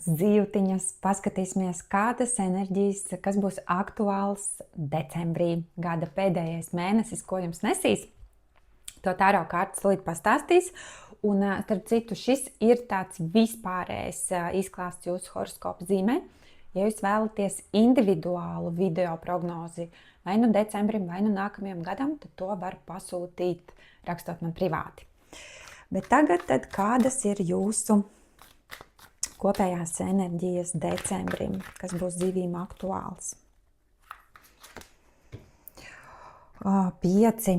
zīltiņas, paskatīsimies, kādas enerģijas, kas būs aktuāls decembrī, gada pēdējais mēnesis, ko jums nesīs. To tāro kārtas līdz pastāstīs. Un, starp citu, šis ir tāds vispārējs izklāsts jūsu horoskopa zīmē. Ja jūs vēlaties individuālu video prognozi vai nu decembrim, vai nu nākamajam gadam, tad to var pasūtīt, rakstot man privāti. Bet tagad, kādas ir jūsu kopējās enerģijas decembrim, kas būs zivīm aktuāls? 5.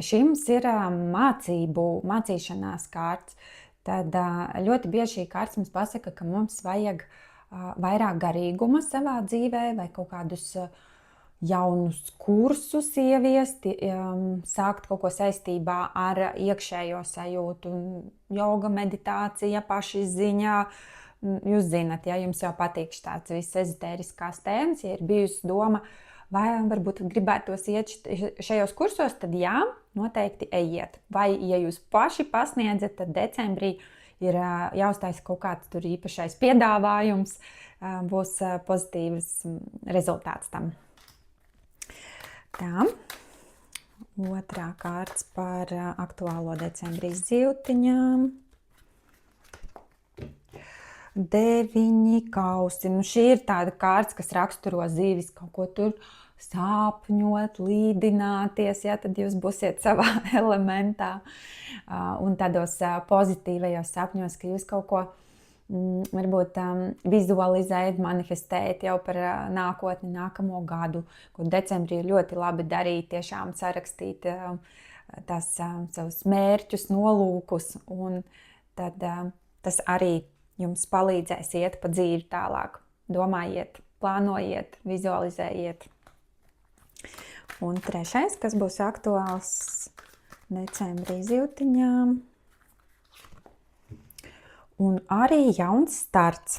Šims ir mācīšanās kārts. Tad ļoti bieži šī kārts mums pasaka, ka mums vajag vairāk garīguma savā dzīvē vai kaut kādus jaunus kursus ieviest, sākt kaut ko saistībā ar iekšējo sajūtu, joga, meditācija, pašizziņa. Jūs zināt, ja jums jau patīk tāds viss ezotēriskās tēmas, ja ir bijusi doma, vai varbūt gribētos iet šajos kursos, tad jā, noteikti ejiet. Vai, ja jūs paši pasniedzat, tad decembrī ir jāuztais kaut kāds tur īpašais piedāvājums, būs pozitīvs rezultāts tam. Tā, otrā kārts par aktuālo decembrī zīltiņām. 9 kausi. Šī ir tāda kārts, kas raksturo zīvis, kaut ko tur sāpņot, līdināties, ja, tad jūs būsiet savā elementā. Un tādos pozitīvajos sapņos, ka jūs kaut ko varbūt vizualizējat, manifestējat jau par nākotni, nākamo gadu, ko decembrī ir ļoti labi darīt, tiešām sarakstīt tās savus mērķus, nolūkus, un tad tas arī jums palīdzēs iet pa dzīvi tālāk. Domājiet, plānojiet, vizualizējiet. Un 3. kas būs aktuāls decembrī zīltiņām. Un arī jauns starts.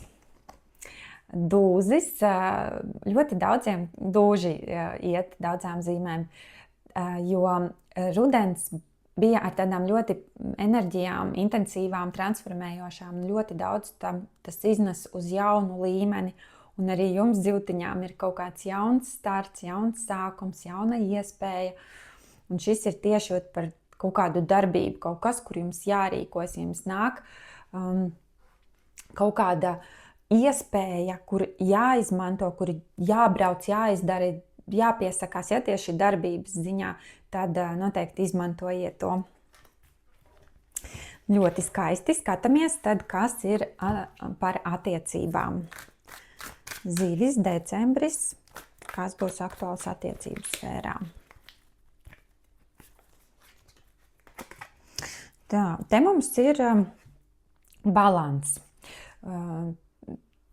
Dūzis, ļoti daudziem dūži iet daudzām zīmēm, jo rudens bija ar tādām ļoti enerģijām, intensīvām, transformējošām. Ļoti daudz tas iznes uz jaunu līmeni. Un arī jums zīltiņām ir kaut kāds jauns starts, jauns sākums, jauna iespēja. Un šis ir tieši par kaut kādu darbību, kaut kas, kur jums jārīkojas, jums nāk kaut kāda iespēja, kur jāizmanto, kur jābrauc, jāizdara, jāpiesakās, ja tieši darbības ziņā, tad noteikti izmantojiet to. Ļoti skaisti skatāmies, tad kas ir par attiecībām. Zivis, decembris, kas būs aktuāls attiecību sfērā. Tā, te mums ir balans.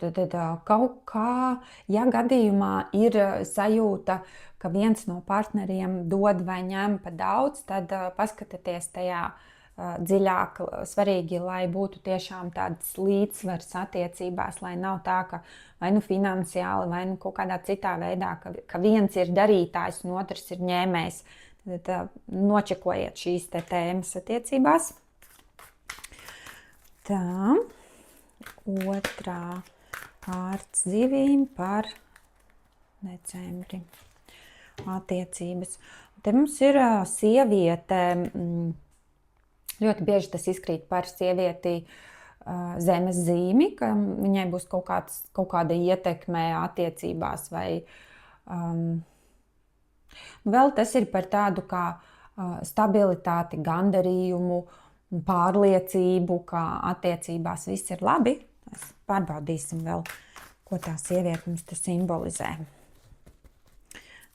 Tad kaut kā, ja gadījumā ir sajūta, ka viens no partneriem dod vai ņem pa daudz, tad paskatieties tajā dziļāk. Svarīgi, lai būtu tiešām tāds līdzsvars attiecībās, lai nav tā, ka vai nu finansiāli, vai nu kaut kādā citā veidā, ka viens ir darītājs un otrs ir ņēmējs. Tad nočekojiet šīs tēmas attiecībās. Tā, otrā kārts zivīm par decembri attiecības. Te mums ir sieviete, ļoti bieži tas izkrīt par sievieti zemes zīmi, ka viņai būs kaut kāda ietekme attiecībās vai vēl tas ir par tādu kā stabilitāti, gandarījumu, pārliecību, ka attiecībās viss ir labi. Pārbaudīsim vēl, ko tā sieviete mums te simbolizē.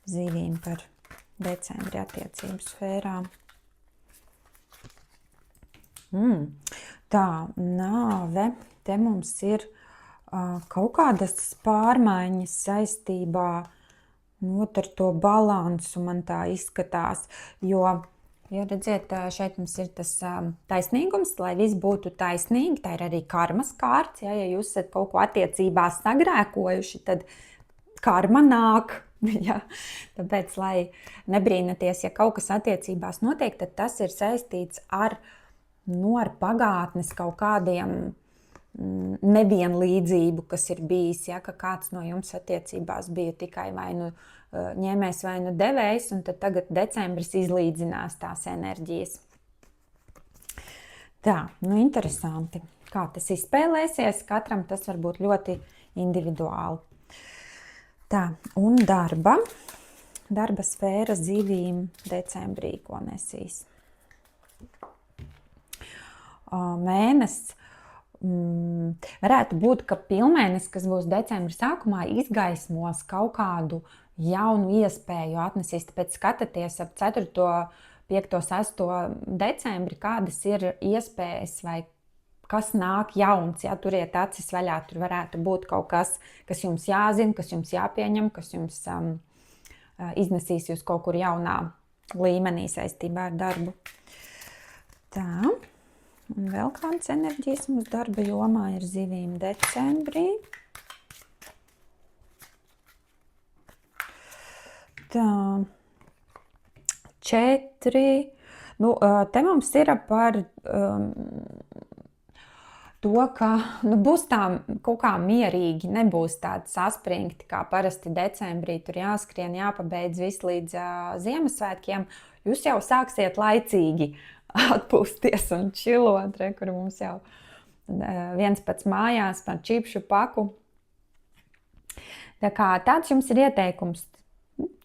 Zivīm par decembri attiecību sfērā. Tā, nāve. Te mums ir kaut kādas pārmaiņas saistībā ar to balansu, man tā izskatās, jo, ja redziet, šeit mums ir tas taisnīgums, lai viss būtu taisnīgi, tā ir arī karmas kārts, ja jūs esat kaut ko attiecībās sagrēkojuši, tad karma nāk, ja? Tāpēc, lai nebrīnaties, ja kaut kas attiecībās notiek, tad tas ir saistīts ar pagātnes kaut kādiem nevienlīdzību, kas ir bijis, ja, ka kāds no jums attiecībās bija tikai vai nu ņēmējs, vai nu devējs, un tad tagad decembris izlīdzinās tās enerģijas. Tā, nu interesanti, kā tas izspēlēsies, katram tas var būt ļoti individuāli. Tā, un darba sfēra zivīm decembrī, ko nesīs. Mēnesis. Varētu būt, ka pilnmēnesis, kas būs decembra sākumā, izgaismos kaut kādu jaunu iespēju atnesīs. Tāpēc skatieties ap 4., 5., 6. decembri, kādas ir iespējas vai kas nāk jauns. Ja, turiet acis vaļā, tur varētu būt kaut kas, kas jums jāzina, kas jums jāpieņem, kas jums iznesīs jūs kaut kur jaunā līmenī saistībā ar darbu. Tā. Un vēl kādas enerģijas mums darba jomā ir zivīm decembrī. Tā, 4. Nu, te mums ir par to, ka būs tā kaut kā mierīgi, nebūs tādi saspringti, kā parasti decembrī. Tur jāskrien, jāpabeidz viss līdz Ziemassvētkiem. Jūs jau sāksiet laicīgi atpūsties un čilot, kur mums jau viens pats mājās par čipšu paku. Tā kā tāds jums ir ieteikums.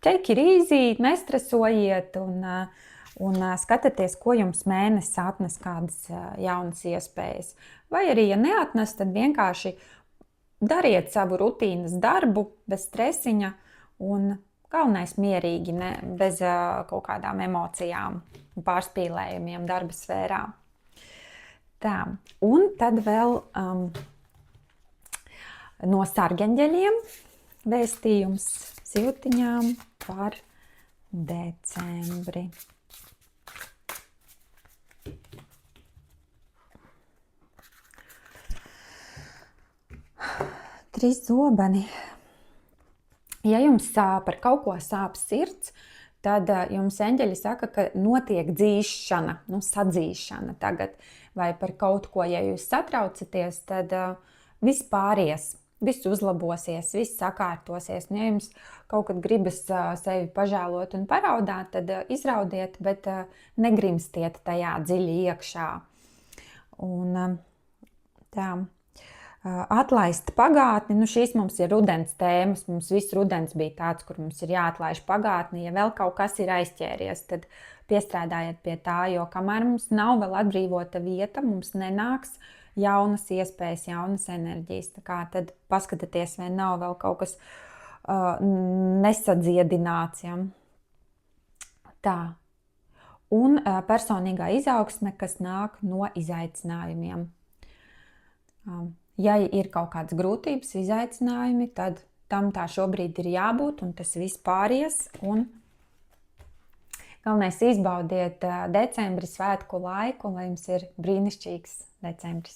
Take it easy, nestresojiet un skatieties, ko jums mēnesis atnes, kādas jaunas iespējas. Vai arī, ja neatnes, tad vienkārši dariet savu rutīnas darbu bez stresiņa un galvenais mierīgi, bez kaut kādām emocijām un pārspīlējumiem darba sfērā. Tā, un tad vēl no sargeņģeļiem vēstījums siltiņām par decembri. Trīs zobeni. Ja jums par kaut ko sāp sirds, tad jums eņģeļi saka, ka notiek dzīšana, sadzīšana tagad. Vai par kaut ko, ja jūs satraucaties, tad viss pāries, viss uzlabosies, viss sakārtosies. Ja jums kaut kad gribas sevi pažēlot un paraudāt, tad izraudiet, bet negrimstiet tajā dziļi iekšā. Un tā. Atlaist pagātni, šīs mums ir rudens tēmas, mums viss rudens bija tāds, kur mums ir jāatlaiž pagātni, ja vēl kaut kas ir aizķēries, tad piestrādājiet pie tā, jo kamēr mums nav vēl atbrīvota vieta, mums nenāks jaunas iespējas, jaunas enerģijas, tā kā tad paskatieties, vai nav vēl kaut kas nesadziedināts, ja? Tā. Un personīgā izaugsme, kas nāk no izaicinājumiem. Ja ir kaut kādas grūtības, izaicinājumi, tad tam tā šobrīd ir jābūt, un tas viss pāries. Un galvenais izbaudiet decembra svētku laiku, lai jums ir brīnišķīgs decembris.